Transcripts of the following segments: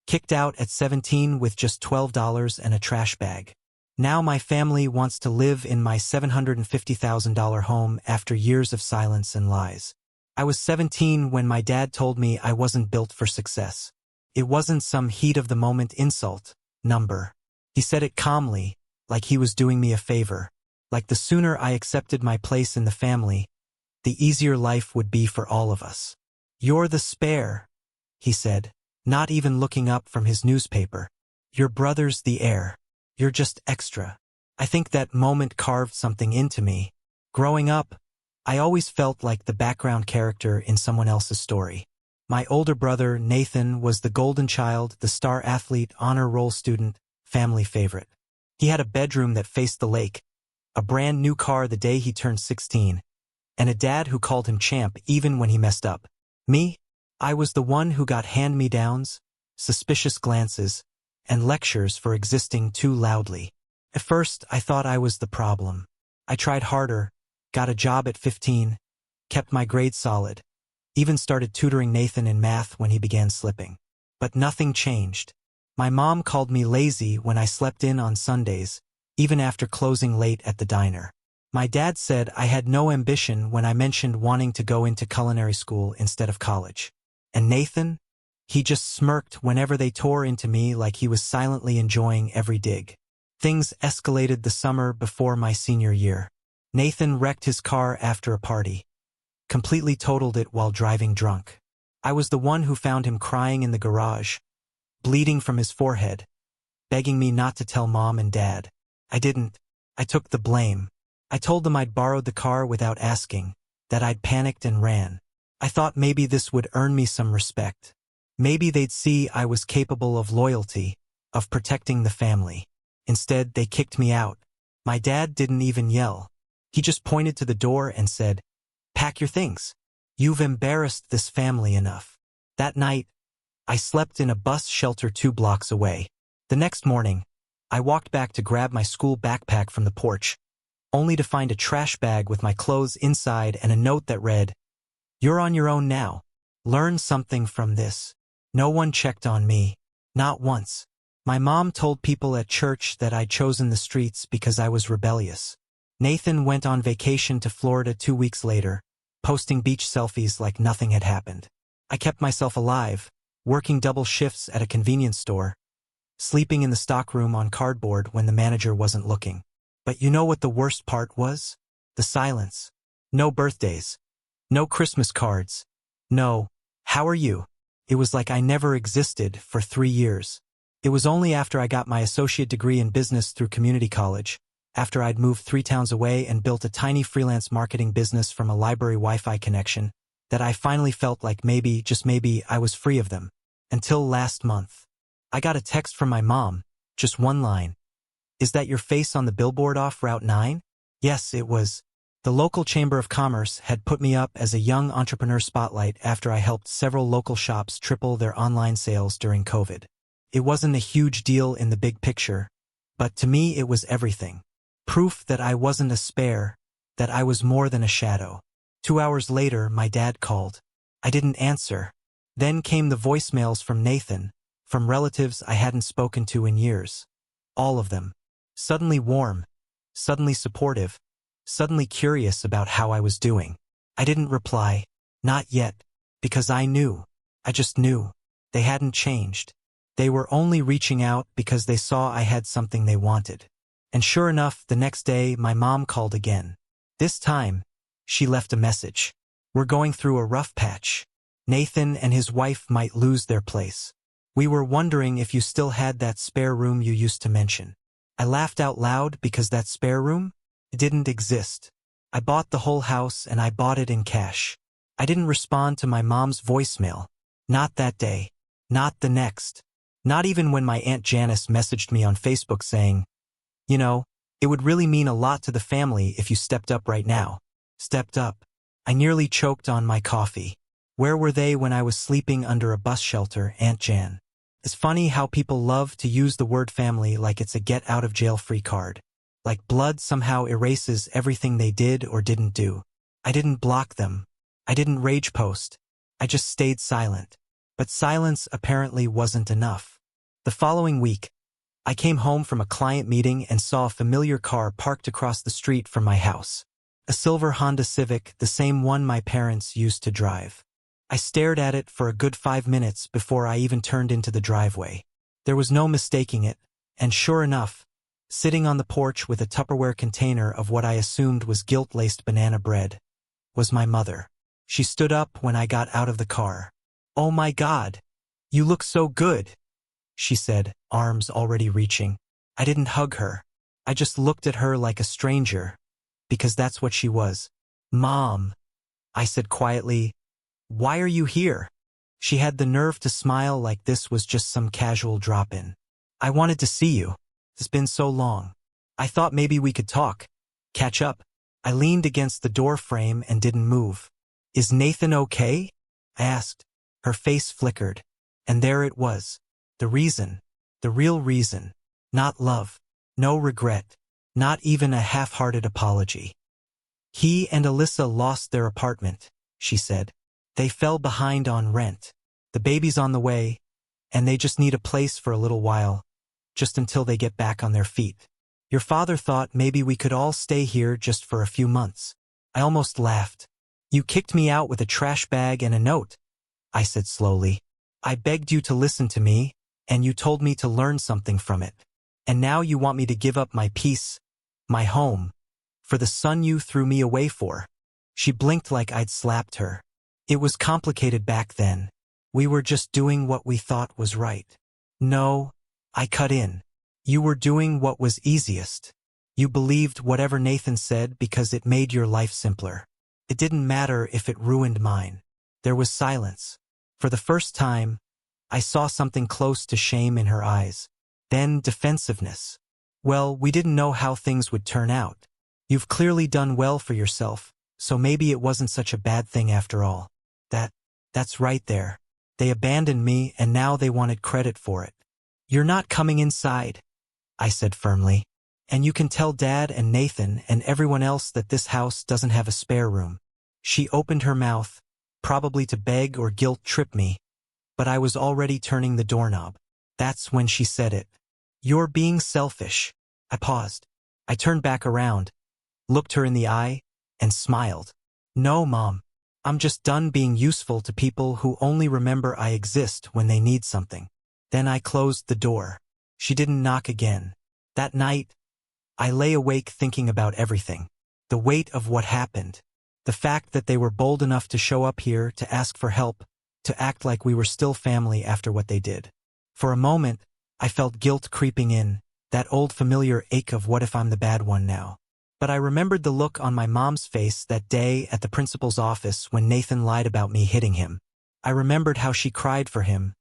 Kicked out at 17 with just $12 and a trash bag. Now my family wants to live in my $750,000 home after years of silence and lies. I was 17 when my dad told me I wasn't built for success. It wasn't some heat-of-the-moment insult, number. He said it calmly, like he was doing me a favor. Like the sooner I accepted my place in the family, the easier life would be for all of us. "You're the spare," he said, not even looking up from his newspaper. "Your brother's the heir. You're just extra." I think that moment carved something into me. Growing up, I always felt like the background character in someone else's story. My older brother, Nathan, was the golden child, the star athlete, honor roll student, family favorite. He had a bedroom that faced the lake, a brand new car the day he turned 16, and a dad who called him champ even when he messed up. Me? I was the one who got hand-me-downs, suspicious glances, and lectures for existing too loudly. At first, I thought I was the problem. I tried harder, got a job at 15, kept my grades solid, even started tutoring Nathan in math when he began slipping. But nothing changed. My mom called me lazy when I slept in on Sundays, even after closing late at the diner. My dad said I had no ambition when I mentioned wanting to go into culinary school instead of college. And Nathan? He just smirked whenever they tore into me like he was silently enjoying every dig. Things escalated the summer before my senior year. Nathan wrecked his car after a party. Completely totaled it while driving drunk. I was the one who found him crying in the garage, bleeding from his forehead, begging me not to tell mom and dad. I didn't. I took the blame. I told them I'd borrowed the car without asking, that I'd panicked and ran. I thought maybe this would earn me some respect. Maybe they'd see I was capable of loyalty, of protecting the family. Instead, they kicked me out. My dad didn't even yell. He just pointed to the door and said, "Pack your things. You've embarrassed this family enough." That night, I slept in a bus shelter 2 blocks away. The next morning, I walked back to grab my school backpack from the porch, only to find a trash bag with my clothes inside and a note that read, "You're on your own now. Learn something from this." No one checked on me. Not once. My mom told people at church that I'd chosen the streets because I was rebellious. Nathan went on vacation to Florida 2 weeks later, posting beach selfies like nothing had happened. I kept myself alive, working double shifts at a convenience store, sleeping in the stockroom on cardboard when the manager wasn't looking. But you know what the worst part was? The silence. No birthdays. No Christmas cards. No, "How are you?" It was like I never existed for 3 years. It was only after I got my associate degree in business through community college, after I'd moved 3 towns away and built a tiny freelance marketing business from a library Wi-Fi connection, that I finally felt like maybe, just maybe, I was free of them. Until last month. I got a text from my mom, just one line. "Is that your face on the billboard off Route 9? Yes, it was. The local Chamber of Commerce had put me up as a young entrepreneur spotlight after I helped several local shops triple their online sales during COVID. It wasn't a huge deal in the big picture, but to me it was everything. Proof that I wasn't a spare, that I was more than a shadow. 2 hours later, my dad called. I didn't answer. Then came the voicemails from Nathan, from relatives I hadn't spoken to in years. All of them. Suddenly warm, suddenly supportive, suddenly curious about how I was doing. I didn't reply, not yet, because I knew. I just knew. They hadn't changed. They were only reaching out because they saw I had something they wanted. And sure enough, the next day, my mom called again. This time, she left a message. "We're going through a rough patch. Nathan and his wife might lose their place. We were wondering if you still had that spare room you used to mention." I laughed out loud because that spare room? It didn't exist. I bought the whole house and I bought it in cash. I didn't respond to my mom's voicemail. Not that day. Not the next. Not even when my Aunt Janice messaged me on Facebook saying, "You know, it would really mean a lot to the family if you stepped up right now." Stepped up. I nearly choked on my coffee. Where were they when I was sleeping under a bus shelter, Aunt Jan? It's funny how people love to use the word family like it's a get-out-of-jail-free card. Like blood somehow erases everything they did or didn't do. I didn't block them. I didn't rage post. I just stayed silent. But silence apparently wasn't enough. The following week, I came home from a client meeting and saw a familiar car parked across the street from my house. A silver Honda Civic, the same one my parents used to drive. I stared at it for a good 5 minutes before I even turned into the driveway. There was no mistaking it, and sure enough, sitting on the porch with a Tupperware container of what I assumed was guilt-laced banana bread, was my mother. She stood up when I got out of the car. "Oh my God, you look so good," she said, arms already reaching. I didn't hug her. I just looked at her like a stranger, because that's what she was. "Mom," I said quietly, "why are you here?" She had the nerve to smile like this was just some casual drop-in. "I wanted to see you. It's been so long. I thought maybe we could talk, catch up." I leaned against the door frame and didn't move. "Is Nathan okay?" I asked. Her face flickered, and there it was. The reason, the real reason. Not love, no regret, not even a half-hearted apology. "He and Alyssa lost their apartment," she said. "They fell behind on rent. The baby's on the way, and they just need a place for a little while, just until they get back on their feet. Your father thought maybe we could all stay here just for a few months." I almost laughed. "You kicked me out with a trash bag and a note," I said slowly. "I begged you to listen to me, and you told me to learn something from it. And now you want me to give up my peace, my home, for the son you threw me away for." She blinked like I'd slapped her. "It was complicated back then. We were just doing what we thought was right." "No," I cut in. "You were doing what was easiest. You believed whatever Nathan said because it made your life simpler. It didn't matter if it ruined mine." There was silence. For the first time, I saw something close to shame in her eyes. Then defensiveness. "Well, we didn't know how things would turn out. You've clearly done well for yourself, so maybe it wasn't such a bad thing after all." That's right there. They abandoned me and now they wanted credit for it. "You're not coming inside," I said firmly. "And you can tell Dad and Nathan and everyone else that this house doesn't have a spare room." She opened her mouth, probably to beg or guilt-trip me, but I was already turning the doorknob. That's when she said it. "You're being selfish." I paused. I turned back around, looked her in the eye, and smiled. "No, Mom. I'm just done being useful to people who only remember I exist when they need something." Then I closed the door. She didn't knock again. That night, I lay awake thinking about everything. The weight of what happened. The fact that they were bold enough to show up here, to ask for help, to act like we were still family after what they did. For a moment, I felt guilt creeping in, that old familiar ache of what if I'm the bad one now. But I remembered the look on my mom's face that day at the principal's office when Nathan lied about me hitting him. I remembered how she cried for him,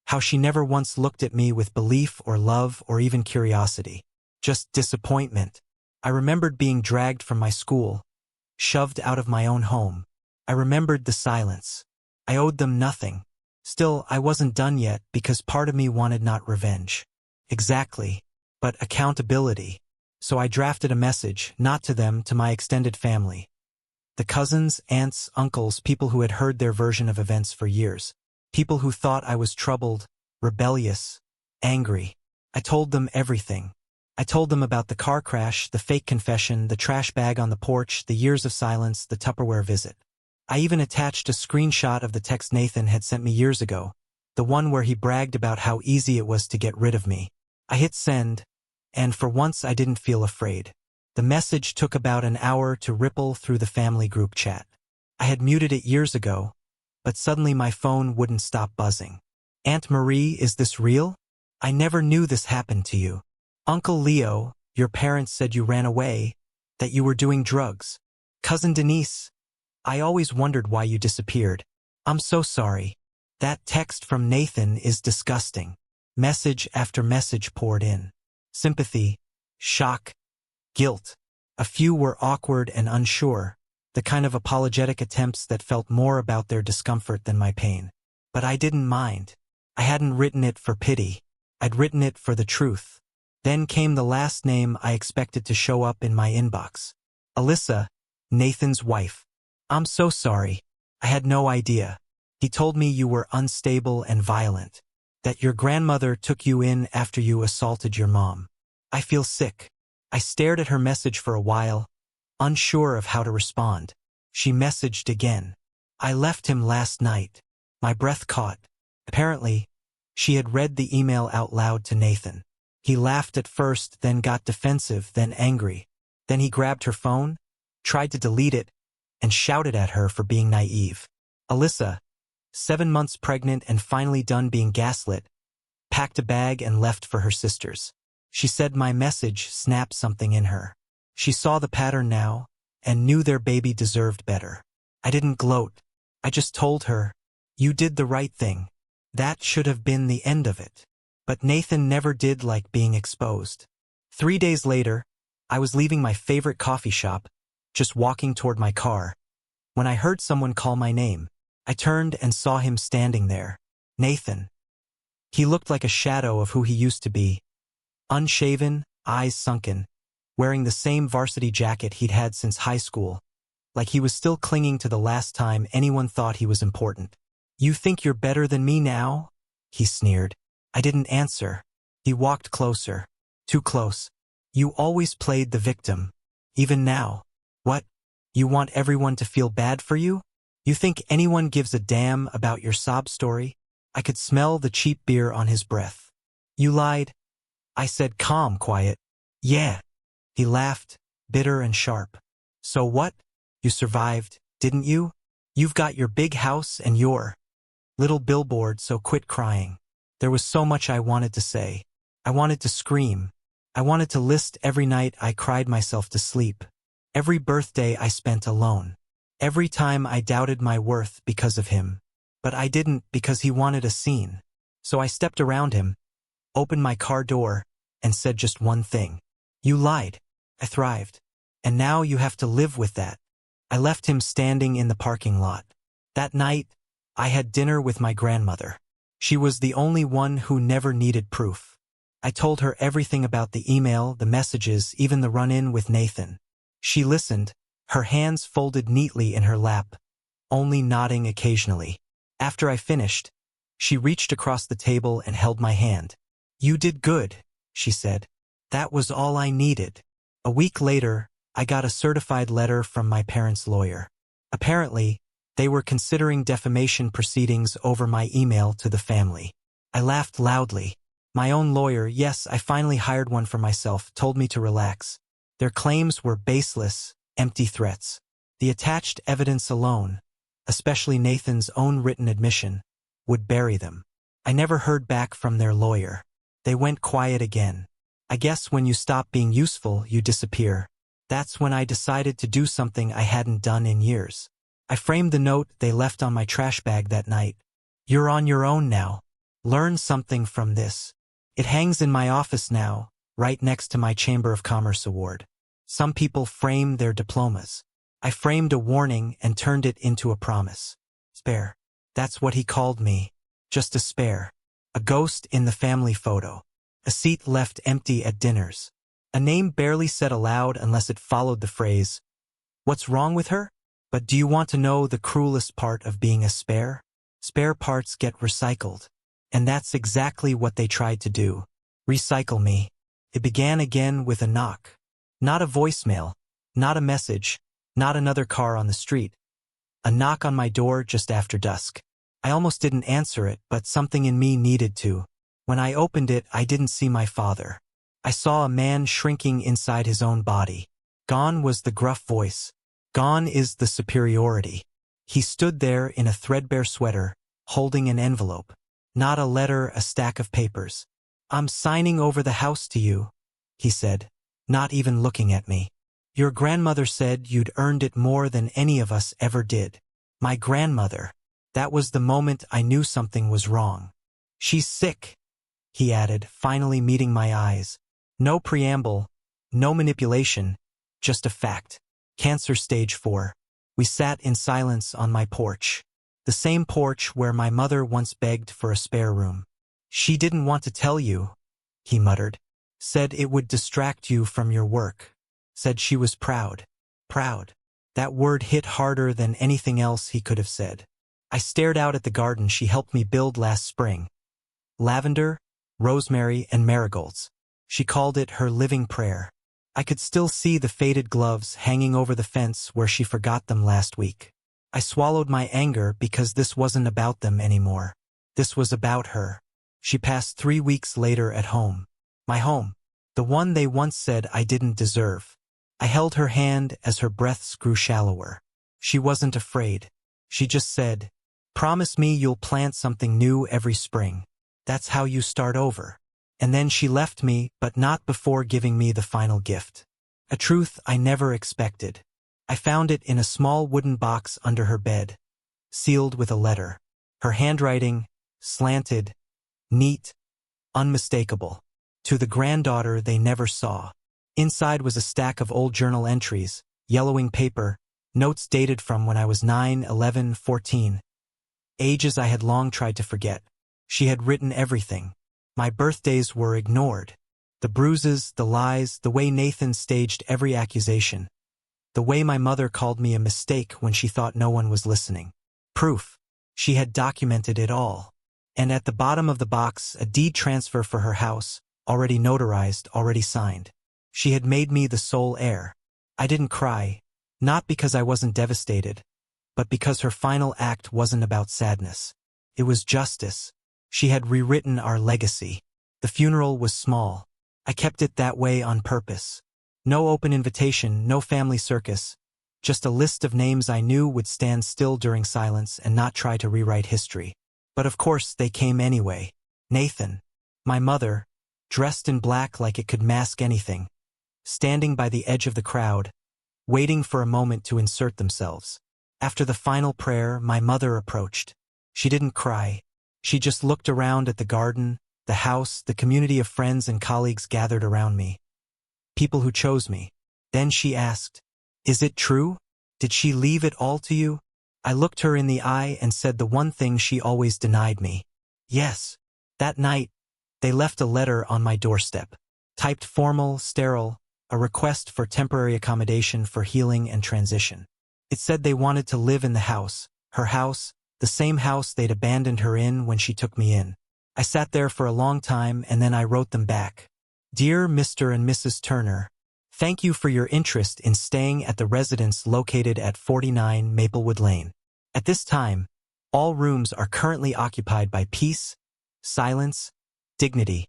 how she never once looked at me with belief or love or even curiosity. Just disappointment. I remembered being dragged from my school, shoved out of my own home. I remembered the silence. I owed them nothing. Still, I wasn't done yet because part of me wanted not revenge. Exactly. But accountability. So I drafted a message, not to them, to my extended family. The cousins, aunts, uncles, people who had heard their version of events for years. People who thought I was troubled, rebellious, angry. I told them everything. I told them about the car crash, the fake confession, the trash bag on the porch, the years of silence, the Tupperware visit. I even attached a screenshot of the text Nathan had sent me years ago, the one where he bragged about how easy it was to get rid of me. I hit send, and for once I didn't feel afraid. The message took about an hour to ripple through the family group chat. I had muted it years ago, but suddenly my phone wouldn't stop buzzing. "Aunt Marie, is this real? I never knew this happened to you. Uncle Leo, your parents said you ran away, that you were doing drugs. Cousin Denise, I always wondered why you disappeared. I'm so sorry. That text from Nathan is disgusting." Message after message poured in. Sympathy, shock, guilt. A few were awkward and unsure, the kind of apologetic attempts that felt more about their discomfort than my pain. But I didn't mind. I hadn't written it for pity. I'd written it for the truth. Then came the last name I expected to show up in my inbox. Alyssa, Nathan's wife. "I'm so sorry. I had no idea. He told me you were unstable and violent. That your grandmother took you in after you assaulted your mom. I feel sick. I stared at her message for a while, unsure of how to respond. She messaged again. I left him last night. My breath caught. Apparently, she had read the email out loud to Nathan. He laughed at first, then got defensive, then angry. Then he grabbed her phone, tried to delete it, and shouted at her for being naive. Alyssa, 7 months pregnant and finally done being gaslit, packed a bag and left for her sister's. She said my message snapped something in her. She saw the pattern now and knew their baby deserved better. I didn't gloat. I just told her, you did the right thing. That should have been the end of it. But Nathan never did like being exposed. 3 days later, I was leaving my favorite coffee shop, just walking toward my car, when I heard someone call my name. I turned and saw him standing there. Nathan. He looked like a shadow of who he used to be. Unshaven, eyes sunken, wearing the same varsity jacket he'd had since high school, like he was still clinging to the last time anyone thought he was important. You think you're better than me now? He sneered. I didn't answer. He walked closer. Too close. You always played the victim. Even now. What? You want everyone to feel bad for you? You think anyone gives a damn about your sob story? I could smell the cheap beer on his breath. You lied. I said calm, quiet. Yeah. He laughed, bitter and sharp. So what? You survived, didn't you? You've got your big house and your little billboard, so quit crying. There was so much I wanted to say. I wanted to scream. I wanted to list every night I cried myself to sleep. Every birthday I spent alone. Every time I doubted my worth because of him. But I didn't, because he wanted a scene. So I stepped around him, opened my car door, and said just one thing. You lied. I thrived. And now you have to live with that. I left him standing in the parking lot. That night, I had dinner with my grandmother. She was the only one who never needed proof. I told her everything about the email, the messages, even the run-in with Nathan. She listened, her hands folded neatly in her lap, only nodding occasionally. After I finished, she reached across the table and held my hand. You did good, she said. That was all I needed. A week later, I got a certified letter from my parents' lawyer. Apparently, they were considering defamation proceedings over my email to the family. I laughed loudly. My own lawyer, yes, I finally hired one for myself, told me to relax. Their claims were baseless, empty threats. The attached evidence alone, especially Nathan's own written admission, would bury them. I never heard back from their lawyer. They went quiet again. I guess when you stop being useful, you disappear. That's when I decided to do something I hadn't done in years. I framed the note they left on my trash bag that night. You're on your own now. Learn something from this. It hangs in my office now, right next to my Chamber of Commerce award. Some people frame their diplomas. I framed a warning and turned it into a promise. Spare. That's what he called me. Just a spare. A ghost in the family photo. A seat left empty at dinners. A name barely said aloud unless it followed the phrase, "What's wrong with her?" But do you want to know the cruelest part of being a spare? Spare parts get recycled. And that's exactly what they tried to do. Recycle me. It began again with a knock. Not a voicemail. Not a message. Not another car on the street. A knock on my door just after dusk. I almost didn't answer it, but something in me needed to. When I opened it, I didn't see my father. I saw a man shrinking inside his own body. Gone was the gruff voice. Gone is the superiority. He stood there in a threadbare sweater, holding an envelope. Not a letter, a stack of papers. I'm signing over the house to you, he said, not even looking at me. Your grandmother said you'd earned it more than any of us ever did. My grandmother. That was the moment I knew something was wrong. She's sick, he added, finally meeting my eyes. No preamble, no manipulation, just a fact. Cancer stage 4. We sat in silence on my porch. The same porch where my mother once begged for a spare room. She didn't want to tell you, he muttered. Said it would distract you from your work. Said she was proud. Proud. That word hit harder than anything else he could have said. I stared out at the garden she helped me build last spring. lavender, rosemary, and marigolds. She called it her living prayer. I could still see the faded gloves hanging over the fence where she forgot them last week. I swallowed my anger because this wasn't about them anymore. This was about her. She passed 3 weeks later at home. My home. The one they once said I didn't deserve. I held her hand as her breaths grew shallower. She wasn't afraid. She just said, "Promise me you'll plant something new every spring. That's how you start over." And then she left me, but not before giving me the final gift. A truth I never expected. I found it in a small wooden box under her bed, sealed with a letter. Her handwriting, slanted, neat, unmistakable. To the granddaughter they never saw. Inside was a stack of old journal entries, yellowing paper, notes dated from when I was 9, 11, 14. Ages I had long tried to forget. She had written everything. My birthdays were ignored. The bruises, the lies, the way Nathan staged every accusation. The way my mother called me a mistake when she thought no one was listening. Proof. She had documented it all. And at the bottom of the box, a deed transfer for her house, already notarized, already signed. She had made me the sole heir. I didn't cry, not because I wasn't devastated, but because her final act wasn't about sadness. It was justice. She had rewritten our legacy. The funeral was small. I kept it that way on purpose. No open invitation, no family circus, just a list of names I knew would stand still during silence and not try to rewrite history. But of course they came anyway. Nathan, my mother, dressed in black like it could mask anything, standing by the edge of the crowd, waiting for a moment to insert themselves. After the final prayer, my mother approached. She didn't cry. She just looked around at the garden, the house, the community of friends and colleagues gathered around me. People who chose me. Then she asked, "Is it true? Did she leave it all to you?" I looked her in the eye and said the one thing she always denied me. Yes. That night, they left a letter on my doorstep. Typed formal, sterile, a request for temporary accommodation for healing and transition. It said they wanted to live in the house, her house, the same house they'd abandoned her in when she took me in. I sat there for a long time and then I wrote them back. "Dear Mr. and Mrs. Turner, thank you for your interest in staying at the residence located at 49 Maplewood Lane. At this time, all rooms are currently occupied by peace, silence, dignity,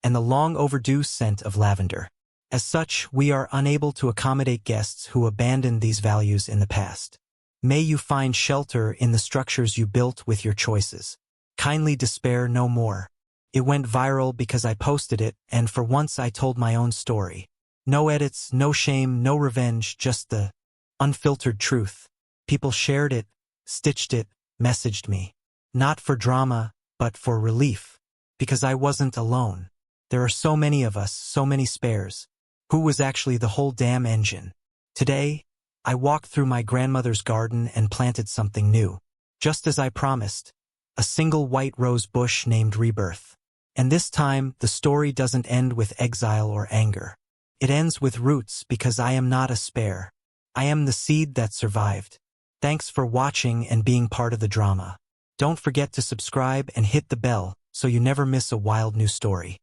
and the long overdue scent of lavender. As such, we are unable to accommodate guests who abandoned these values in the past. May you find shelter in the structures you built with your choices. Kindly despair no more." It went viral because I posted it, and for once I told my own story. No edits, no shame, no revenge, just the unfiltered truth. People shared it, stitched it, messaged me. Not for drama, but for relief. Because I wasn't alone. There are so many of us, so many spares. Who was actually the whole damn engine? Today, I walked through my grandmother's garden and planted something new. Just as I promised. A single white rose bush named Rebirth. And this time, the story doesn't end with exile or anger. It ends with roots because I am not a spare. I am the seed that survived. Thanks for watching and being part of the drama. Don't forget to subscribe and hit the bell so you never miss a wild new story.